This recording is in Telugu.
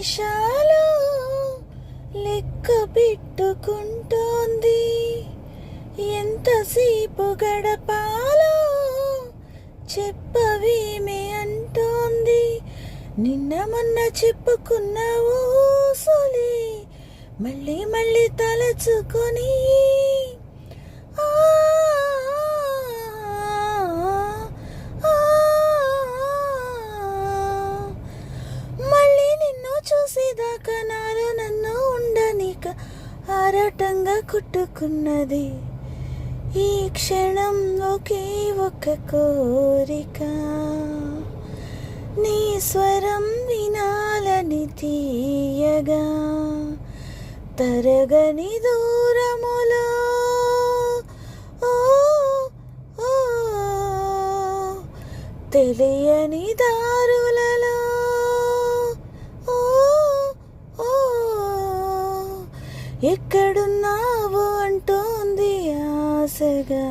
నిమిషాలు లెక్క పెట్టుకుంటోంది, ఎంతసేపు గడపాలో చెప్పవేమే అంటోంది. నిన్న మొన్న చెప్పుకున్న ఊసులే మళ్ళీ మళ్ళీ తలచుకొని మళ్ళీ నిన్ను చూసేదాకా నాలో నన్ను ఉండనిక ఆరాటంగా కుట్టుకున్నది ఈ క్షణం ఒకే ఒక కోరిక. నీ స్వరం వినాలని తీయగా తరగని దూరములో ఓ ఓ తెలియని దారులలో ఓ ఓ ఎక్కడున్నావు అంటోంది ఆశగా.